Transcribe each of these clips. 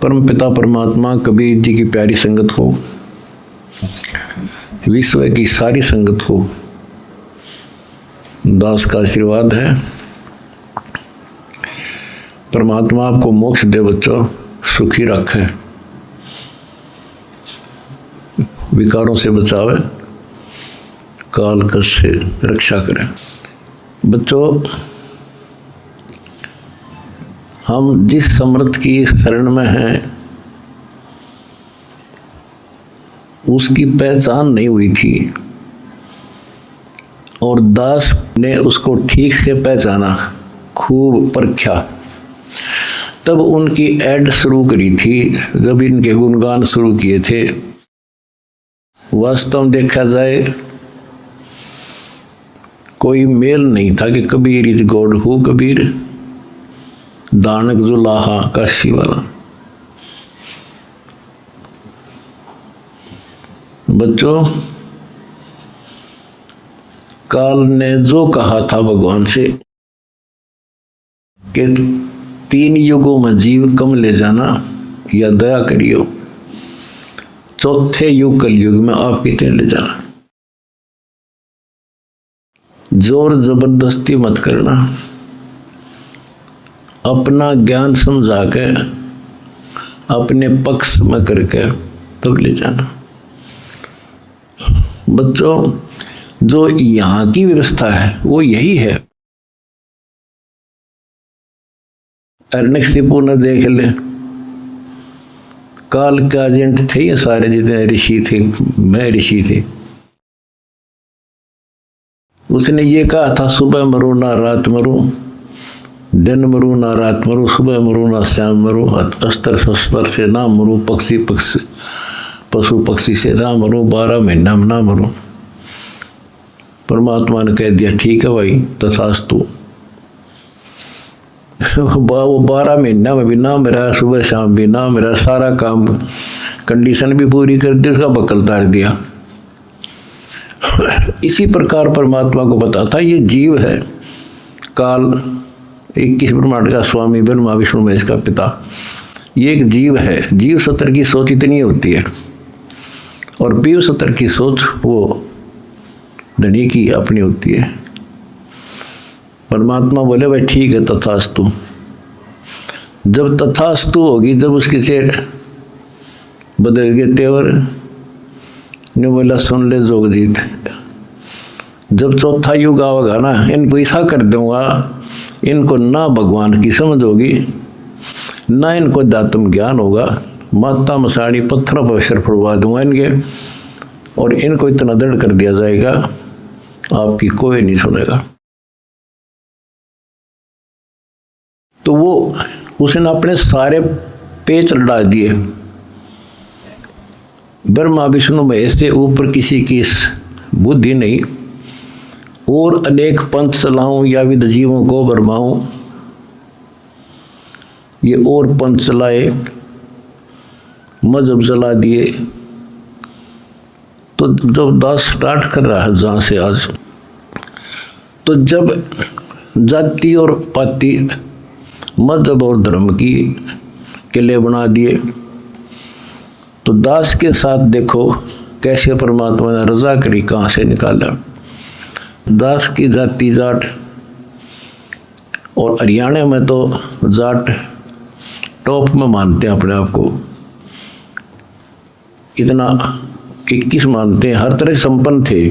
परम पिता परमात्मा कबीर जी की प्यारी संगत को, विश्व की सारी संगत को दास का आशीर्वाद है। परमात्मा आपको मोक्ष दे बच्चों, सुखी रखे, विकारों से बचावे, काल कष्ट से रक्षा करें। बच्चों, हम जिस समर्थ की शरण में हैं उसकी पहचान नहीं हुई थी और दास ने उसको ठीक से पहचाना, खूब परखा, तब उनकी ऐड शुरू करी थी, जब इनके गुणगान शुरू किए थे। वास्तव में देखा जाए कोई मेल नहीं था कि Kabir is God who Kabir, दानक जुलाहा काशी वाला। बच्चों, काल ने जो कहा था भगवान से कि 3 युगों में जीव कम ले जाना या दया करियो, चौथे युग कलयुग में आप कितने ले जाना, जोर जबरदस्ती मत करना, अपना ज्ञान समझा के अपने पक्ष में करके तब ले जाना। बच्चों, जो यहाँ की व्यवस्था है वो यही है। अरण्यकशिपु ने देख ले, काल के एजेंट थे ये सारे, जितने ऋषि थे, मैं ऋषि थे। उसने ये कहा था, सुबह मरो ना रात मरो, दिन मरो ना रात मरो, सुबह मरो ना शाम मरो, अस्त्र शस्त्र से ना मरो, पशु पक्षी से ना मरो, 12 महीना में ना मरो। परमात्मा ने कह दिया ठीक है भाई, तथास्तु। वो 12 महीना में भी ना मेरा, सुबह शाम भी ना मेरा, सारा काम कंडीशन भी पूरी कर दी, उसका बकल तार दिया। इसी प्रकार परमात्मा को पता था ये जीव है, काल 21 ब्रह्मांड का स्वामी, ब्रह्मा विष्णु महेश का पिता, ये एक जीव है। जीव सत्र की सोच इतनी होती है और पीव सत्र की सोच वो धनी की अपनी होती है। परमात्मा बोले भाई ठीक है, तथास्तु। जब तथास्तु होगी, जब उसके चेहरे बदल गए तेवर, ने बोला सुन ले जोगजीत, जब चौथा युग आएगा ना, इनको ऐसा कर दूंगा, इनको ना भगवान की समझ होगी, ना इनको दातम ज्ञान होगा, माता मसाड़ी पत्थरों पर अवसर पड़वा दूंगा इनके, और इनको इतना दृढ़ कर दिया जाएगा आपकी कोई नहीं सुनेगा। तो वो उसने अपने सारे पेच लड़ा दिए, ब्रह्मा विष्णु महेश से ऊपर किसी की बुद्धि नहीं, और अनेक पंथ चलाऊं या विद जीवों को बरमाऊं, ये और पंथ चलाए, मजहब चला दिए। तो जब दास स्टार्ट कर रहा है जहाँ से आज, तो जब जाति और पाति, मजहब और धर्म की किले बना दिए, तो दास के साथ देखो कैसे परमात्मा ने रजा करी, कहाँ से निकाला। दास की जाति जाट, और हरियाणा में तो जाट टॉप में मानते हैं अपने आप को, इतना 21 मानते हैं, हर तरह संपन्न थे।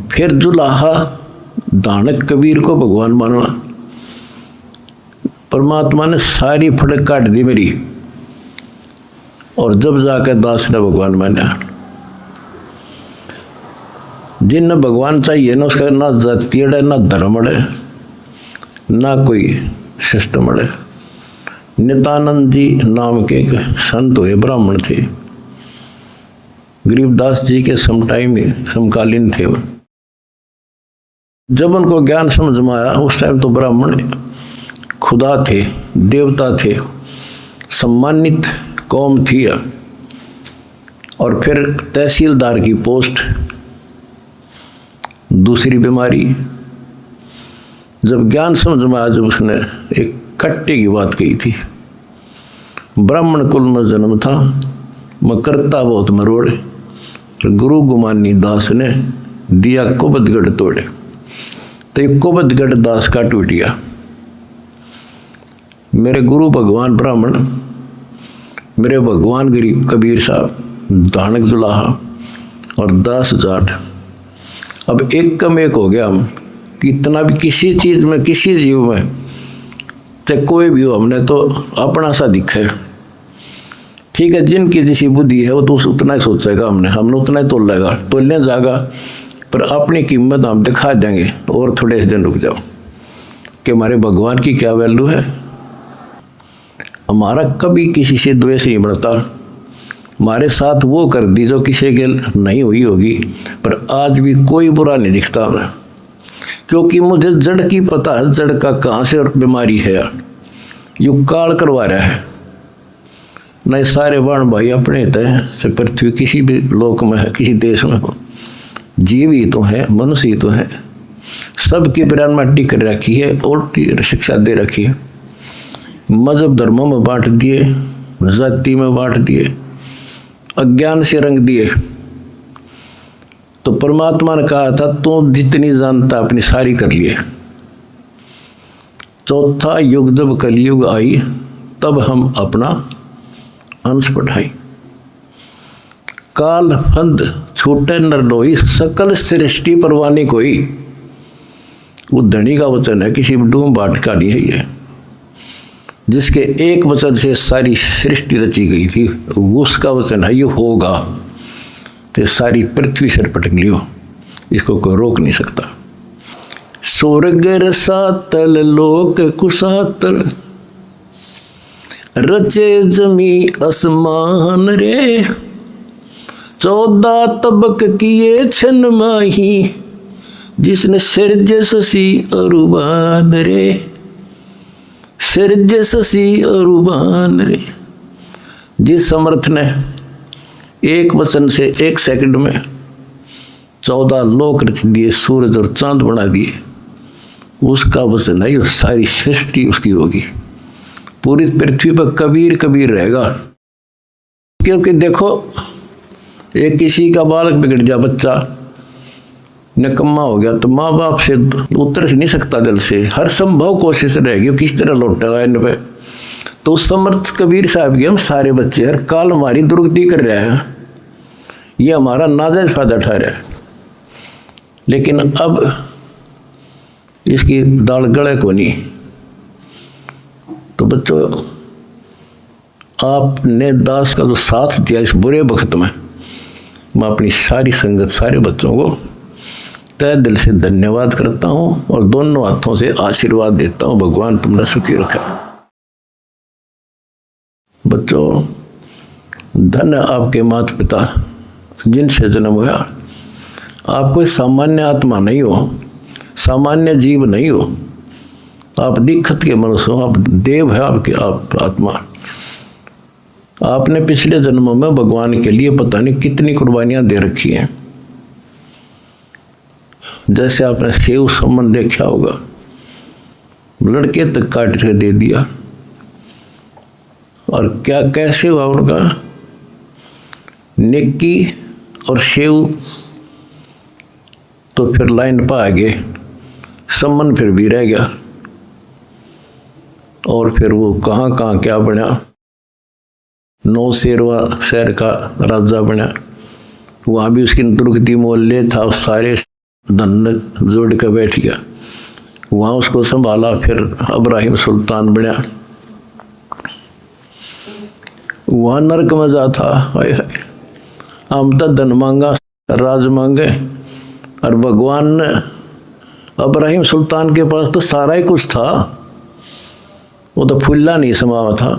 फिर जुलाहा दानक कबीर को भगवान माना, परमात्मा ने सारी फड़क काट दी मेरी, और जब जाकर दास ने भगवान माना। जिन भगवान चाहिए ना, उसका ना जाति है, ना धर्म है, ना कोई सिस्टम है। नित्यानंद जी नाम के संत हुए, ब्राह्मण थे, गरीबदास जी के समकालीन थे। जब उनको ज्ञान समझ में आया, उस टाइम तो ब्राह्मण खुदा थे, देवता थे, सम्मानित कौम थी। और फिर तहसीलदार की पोस्ट, दूसरी बीमारी। जब ज्ञान समझ में आया, जब उसने एक कट्टे की बात कही थी, ब्राह्मण कुल में जन्म था, मैं करता बहुत मरोड़े। गुरु गुमानी दास ने दिया कोबदगढ़ तोड़े, तो ये कोबदगढ़ दास का टूट गया। मेरे गुरु भगवान ब्राह्मण, मेरे भगवान गरीब कबीर साहब, धानक दुलाहा और दास जाट, अब एक कम एक हो गया हम। कितना भी किसी चीज़ में, किसी जीव में, चाहे कोई भी हो, हमने तो अपना सा दिखा है। ठीक है, जिनकी जैसी बुद्धि है वो तो उतना ही सोचेगा, हमने उतना ही तोलेगा, तोलने जाएगा, पर अपनी कीमत हम दिखा देंगे। और थोड़े दिन रुक जाओ कि हमारे भगवान की क्या वैल्यू है। हमारा कभी किसी से द्वेष नहीं बढ़ता। हमारे साथ वो कर दी जो किसी के नहीं हुई होगी, पर आज भी कोई बुरा नहीं दिखता हमें, क्योंकि मुझे जड़ की पता है, जड़ का कहाँ से और बीमारी है। यू काल करवा रहा है। नहीं सारे बाण भाई अपने से पृथ्वी किसी भी लोक में है, किसी देश में हो, जीव ही तो है, मनुष्य ही तो है। सबकी प्राण माटी कर रखी है और शिक्षा दे रखी है। मजहब धर्मों में बांट दिए, जाति में बांट दिए, अज्ञान से रंग दिए। तो परमात्मा ने कहा था तू जितनी जानता अपनी सारी कर लिए। चौथा युग जब कलयुग आई, तब हम अपना अंश पठाई। काल फंद छूटे नरलोई, सकल सृष्टि परवानी कोई। वो धनी का वचन है, किसी डूम बाट का नहीं है ये। जिसके एक वचन से सारी सृष्टि रची गई थी, उसका वचन है ये होगा, तो सारी पृथ्वी से पटक लियो, इसको कोई रोक नहीं सकता। स्वर्ग रसातल लोक कुसातल, रचे जमी आसमान रे, 14 तबक किए छन माही, जिसने सिरज ससी अरुबान रे, सिरज ससी अरुबान रे। जिस समर्थ ने एक वचन से 1 सेकंड में 14 लोक रच दिए, सूरज और चांद बना दिए, उसका वचन है सारी सृष्टि उसकी होगी। पूरी पृथ्वी पर कबीर कबीर रहेगा। क्योंकि देखो, एक किसी का बालक बिगड़ गया, बच्चा निकम्मा हो गया, तो माँ बाप से उतर नहीं सकता दिल से, हर संभव कोशिश रहेगी किस तरह लौटेगा इन पे। तो उस समर्थ कबीर साहब के हम सारे बच्चे हर काल हमारी दुर्गति कर रहे हैं, ये हमारा नाजायज फायदा उठा रहा है। लेकिन अब इसकी दाल गले को नहीं। तो बच्चों, आपने दास का जो साथ दिया इस बुरे वक्त में, मैं अपनी सारी संगत, सारे बच्चों को तय दिल से धन्यवाद करता हूँ और दोनों हाथों से आशीर्वाद देता हूँ। भगवान तुमने सुखी रखा। बच्चों, धन आपके माता पिता जिनसे जन्म हुआ। आप कोई सामान्य आत्मा नहीं हो, सामान्य जीव नहीं हो, आप दीक्षित के मनुष्य हो, आप देव है आपके, आप आत्मा। आपने पिछले जन्मों में भगवान के लिए पता नहीं कितनी कुर्बानियां दे रखी हैं। जैसे आपने सेव सम्मान देखा होगा, लड़के तक काट के दे दिया, और क्या कैसे हुआ उनका, नेकी और सेव तो फिर लाइन पर आ गए, सम्मान फिर भी रह गया, और फिर वो कहाँ कहाँ क्या बना, 9 शेरवा शहर का राजा बना, वहाँ भी उसकी दुर्गति मोहल्ले था, सारे धन जोड़ कर बैठ गया, वहाँ उसको संभाला, फिर इब्राहिम सुल्तान बना, वहाँ नरक में जा था। हम तो धन मांगा, राज मांगे, और भगवान ने इब्राहिम सुल्तान के पास तो सारा ही कुछ था, वो तो फुल्ला नहीं समावा था,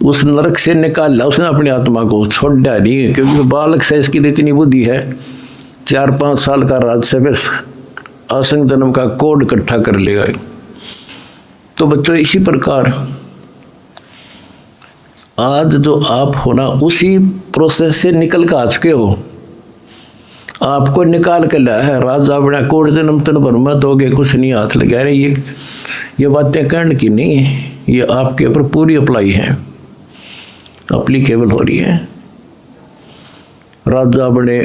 उस नरक से निकाला उसने अपनी आत्मा को, छोड़ा नहीं, क्योंकि बालक से इसकी इतनी बुद्धि है, 4-5 साल का राज से फिर असंग जन्म का कोड इकट्ठा कर लेगा। तो बच्चों, इसी प्रकार आज जो आप हो ना, उसी प्रोसेस से निकल कर आ चुके हो। आपको निकाल के लाया है राजा बना, कोड जन्म तन भर मत हो गए, कुछ नहीं हाथ लगा रहे। ये बातें कहने की नहीं, ये आपके ऊपर पूरी अप्लाई है। अप्लीकेबल हो रही है। राजा बने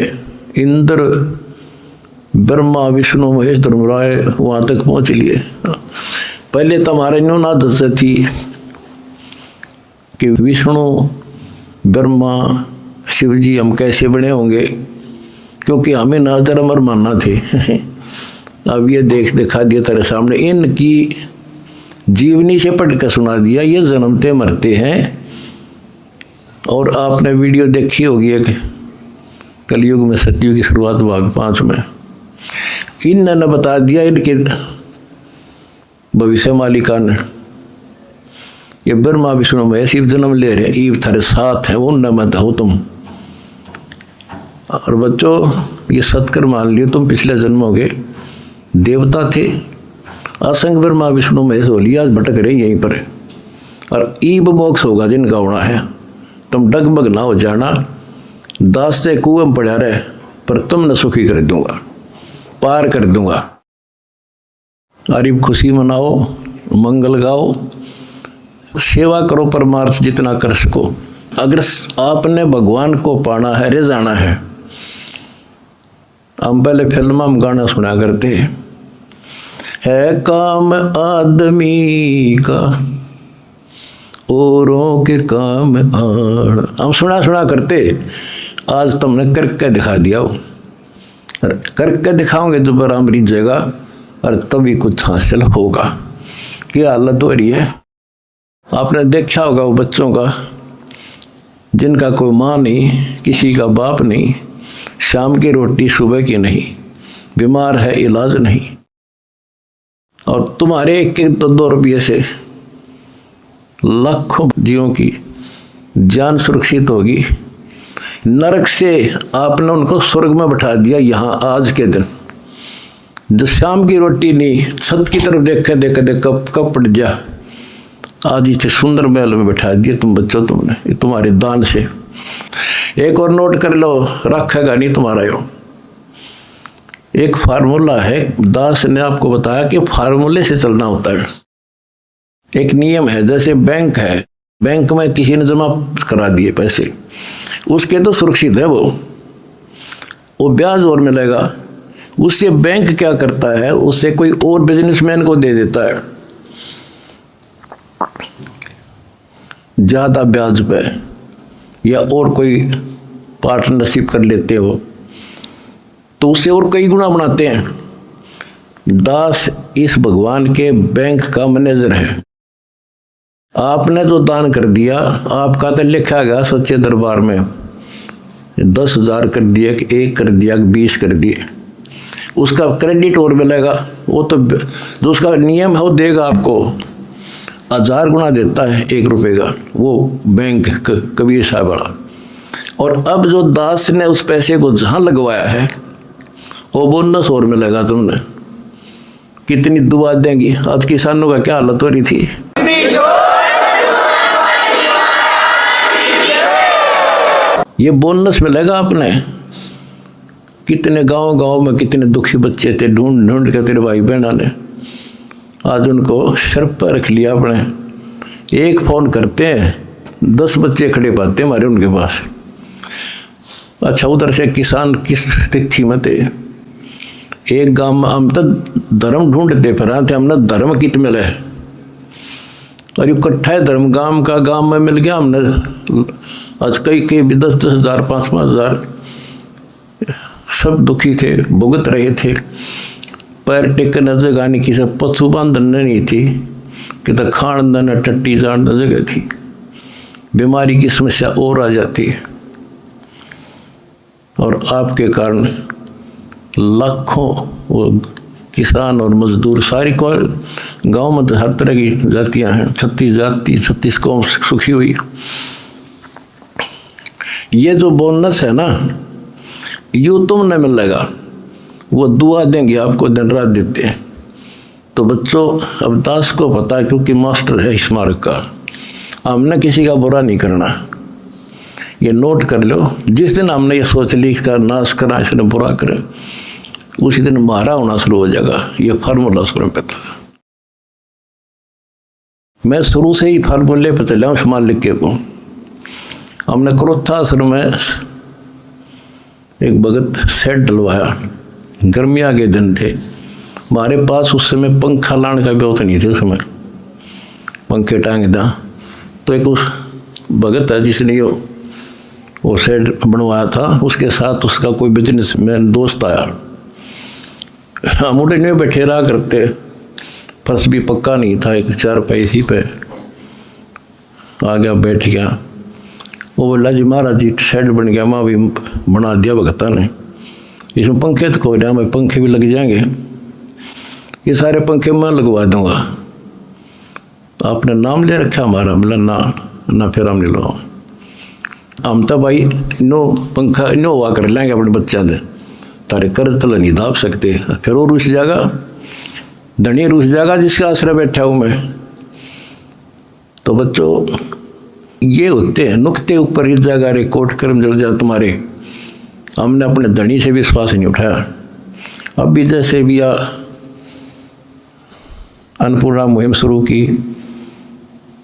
इंद्र, ब्रह्मा विष्णु महेश धर्मराय वहाँ तक पहुँच लिए। पहले तो हमारे न्यून आदत थी कि विष्णु ब्रह्मा शिव जी हम कैसे बने होंगे, क्योंकि हमें नजर अमर मानना थे। अब ये दिखा दिया तेरे सामने, इनकी जीवनी से पढ़ कर सुना दिया, ये जन्मते मरते हैं। और आपने वीडियो देखी होगी एक कलयुग में सतयुग की शुरुआत भाग 5 में, इन्होंने बता दिया इनके भविष्य मालिका ने, ये ब्रह्मा विष्णु महेश शिव जन्म ले रहे, ईव थारे साथ है, उन न मत हो तुम। और बच्चों ये सत्कर मान लियो, तुम पिछले जन्मों के देवता थे, असंग ब्रह्मा विष्णु महेश हो लिया, आज भटक रहे यहीं पर। और ईब मोक्ष होगा जिनका होना है, तुम डगमग ना हो जाना, दास से कुएं में पड़ा रहे, पर तुम न सुखी कर दूंगा, पार कर दूंगा। अरीब खुशी मनाओ, मंगल गाओ, सेवा करो परमार्थ जितना कर सको। अगर आपने भगवान को पाना है, रे जाना है। हम पहले फिल्म में गाना सुना करते है काम आदमी का औरों के काम आड़, हम सुना करते। आज तुमने करके दिखा दिया, करके दिखाओगे दोबारा हमारी जगह, और तभी कुछ हासिल होगा। क्या हालत हो रही है, आपने देखा होगा वो बच्चों का जिनका कोई माँ नहीं, किसी का बाप नहीं, शाम की रोटी सुबह की नहीं, बीमार है इलाज नहीं, और तुम्हारे एक 2 रुपये से लाखों जीवों की जान सुरक्षित होगी। नरक से आपने उनको स्वर्ग में बैठा दिया यहाँ आज के दिन। जो शाम की रोटी नहीं, छत की तरफ देख कब पट जा, आज इसे सुंदर महल में बैठा दिया तुम बच्चों, तुमने ये तुम्हारे दान से। एक और नोट कर लो, रखेगा नहीं तुम्हारा यो। एक फार्मूला है, दास ने आपको बताया कि फार्मूले से चलना होता है। एक नियम है, जैसे बैंक है, बैंक में किसी ने जमा करा दिए पैसे, उसके तो सुरक्षित है वो ब्याज और मिलेगा। उससे बैंक क्या करता है, उससे कोई और बिजनेसमैन को दे देता है ज़्यादा ब्याज पे, या और कोई पार्टनरशिप कर लेते हो तो उससे और कई गुना बनाते हैं। दास इस भगवान के बैंक का मैनेजर है। आपने जो दान कर दिया, आपका तो लिखा गया सच्चे दरबार में, 10,000 कर दिया कि 1 कर दिया कि 20 कर दिए, उसका क्रेडिट और मिलेगा। वो तो जो उसका नियम है वो देगा आपको, 1000 गुना देता है 1 रुपये का वो बैंक कबीर साहब वाला। और अब जो दास ने उस पैसे को जहाँ लगवाया है वो बोनस और मिलेगा। तुमने कितनी दुआ देंगी। आज किसानों का क्या हालत हो रही थी। ये बोनस मिलेगा आपने। कितने गांव में कितने दुखी बच्चे थे, ढूंढ के तेरे भाई बहना ने आज उनको सर पर रख लिया अपने। एक फोन करते हैं 10 बच्चे खड़े पाते हमारे उनके पास। अच्छा, उधर से किसान किस स्थिति में थे। एक गांव में हम तो धर्म ढूंढते फिर थे, हमने धर्म कित मिले और इकट्ठा है धर्म गांव में मिल गया हमने। आज कई 10-10 हज़ार 5-5 हज़ार सब दुखी थे, भुगत रहे थे। पैर टेकने जगह नहीं, किसी पशु बांधन नहीं थी, कि तो खान न टट्टी जान जगह थी। बीमारी की समस्या और आ जाती है। और आपके कारण लाखों वो किसान और मजदूर, सारी को गांव में तो हर तरह की जातियां हैं, 36 जाति 36 कौम सुखी हुई। ये जो बोनस है ना, यूँ तुमने मिलेगा, वो दुआ देंगे आपको, दिन रात देते हैं। तो बच्चों, अब दास को पता है क्योंकि मास्टर है इस मार्ग का, हमने किसी का बुरा नहीं करना। ये नोट कर लो, जिस दिन हमने ये सोच ली इसका नाश करा, इसने बुरा करे, उसी दिन मारा होना शुरू हो जाएगा। ये फार्मूला शुरू में पता। मैं शुरू से ही फार्मूले पर चला हूँ मालिक के को। हमने क्रोथा आश्रम में एक भगत सेट डलवाया, गर्मियाँ के दिन थे, हमारे पास उस समय पंखा लाने का व्यवस्था नहीं थे, उस समय पंखे टांग दा। तो एक उस भगत है जिसने वो सेट बनवाया था, उसके साथ उसका कोई बिजनेसमैन दोस्त आया। हम उठे नहीं बैठे रहा करते, फर्श भी पक्का नहीं था, एक चारपाई इसी पे आ गया, बैठ गया। वो बोला जी महाराज जी शेड बन गया, माँ भी बना दिया भगता ने, इसमें पंखे तो खोल रहा, मैं पंखे भी लग जाएंगे, ये सारे पंखे मैं लगवा दूंगा। आपने नाम ले रखा हमारा? बोला ना फिर हम नहीं लो, हम तो भाई नो पंखा नो हुआ कर लेंगे अपने बच्चा दे, तारे कर्ज तला नहीं दाप सकते। फिर वो रुस जाएगा, धनी रुस जाएगा जिसका आश्रय बैठा हूँ मैं। तो बच्चों ये होते हैं नुक्ते ऊपर इस जगह रे कोट कर्म जल जाए तुम्हारे। हमने अपने धनी से विश्वास नहीं उठाया। अब भी जैसे भी अन्नपूर्णा मुहिम शुरू की,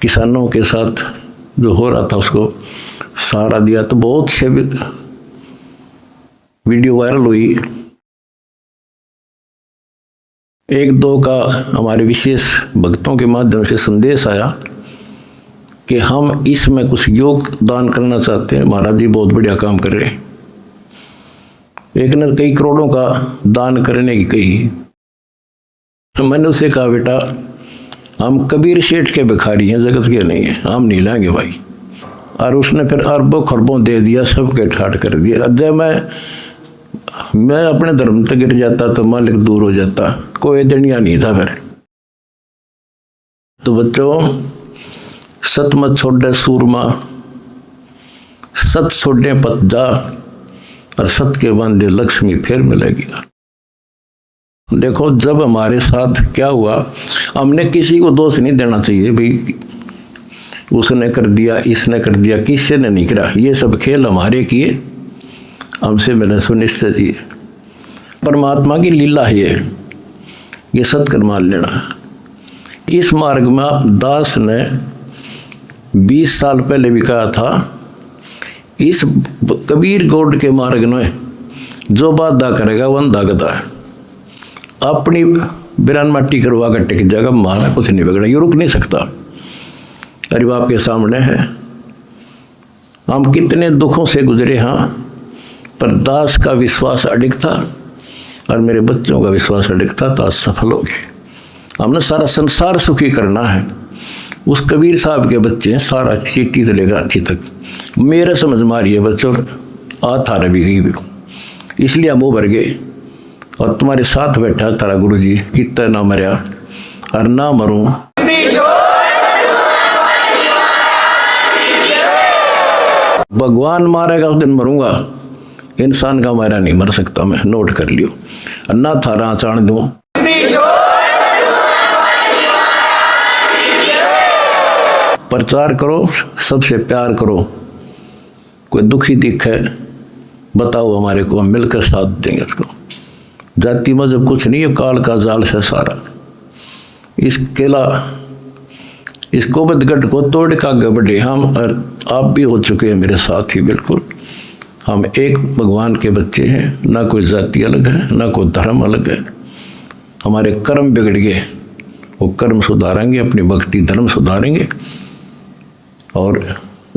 किसानों के साथ जो हो रहा था उसको सहारा दिया, तो बहुत से वीडियो वायरल हुई। एक दो का हमारे विशेष भक्तों के माध्यम से संदेश आया कि हम इसमें कुछ योगदान करना चाहते हैं, महाराज जी बहुत बढ़िया काम कर रहे हैं। एक ने कई करोड़ों का दान करने की कही। मैंने उसे कहा बेटा हम कबीर शेठ के भिखारी हैं, जगत के नहीं है, हम नहीं लाएंगे भाई। और उसने फिर अरबों खरबों दे दिया, सबके ठाट कर दिया। जब मैं अपने धर्म तक गिर जाता तो मालिक दूर हो जाता, कोई दुनिया नहीं था फिर। तो बच्चों सत मत छोड़े सूरमा, सत छोड़े पत जा, और सत के बांधे लक्ष्मी फिर मिलेगी। देखो जब हमारे साथ क्या हुआ, हमने किसी को दोष नहीं देना चाहिए भाई उसने कर दिया, इसने कर दिया, किसी ने नहीं करा। ये सब खेल हमारे किए, हमसे मैंने सुनिश्चित किए। परमात्मा की लीला है ये सत्कर्म मान लेना। इस मार्ग में दास ने 20 साल पहले भी कहा था, इस कबीर गौड़ के मार्ग में जो बाधा करेगा वो अंधा गधा है। अपनी बिरान माटी करवा कर टिक जाएगा, माना कुछ नहीं बिगड़ा, ये रुक नहीं सकता। अरे आपके सामने है, हम कितने दुखों से गुजरे। हाँ, पर दास का विश्वास अडिग था और मेरे बच्चों का विश्वास अडिग था, तो आज सफल हो गए। हमने सारा संसार सुखी करना है। उस कबीर साहब के बच्चे सारा चीटी से लेकर हाथी तक मेरे समझ मारिए बच्चों, था रवि गई भी, इसलिए हम उभर गए। और तुम्हारे साथ बैठा तारा गुरु जी, कितना ना मरिया और ना मरूं। भगवान मारेगा उस दिन मरूंगा, इंसान का मारा नहीं मर सकता मैं, नोट कर लियो। ना थारा चाण दूं, प्रचार करो, सबसे प्यार करो। कोई दुखी दिखे बताओ हमारे को, हम मिलकर साथ देंगे उसको। जाति मजहब कुछ नहीं है, काल का जाल से सारा। इस केला इस गोबदगढ़ को तोड़ का गबड़े हम और आप भी हो चुके हैं मेरे साथ ही। बिल्कुल हम एक भगवान के बच्चे हैं, ना कोई जाति अलग है, ना कोई धर्म अलग है। हमारे कर्म बिगड़ गए, वो कर्म सुधारेंगे, अपनी भक्ति धर्म सुधारेंगे और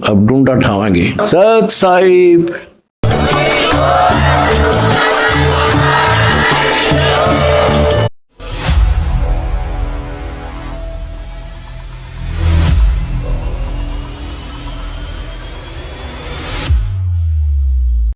अब डूंडा ठावाएंगे। सत साहिब।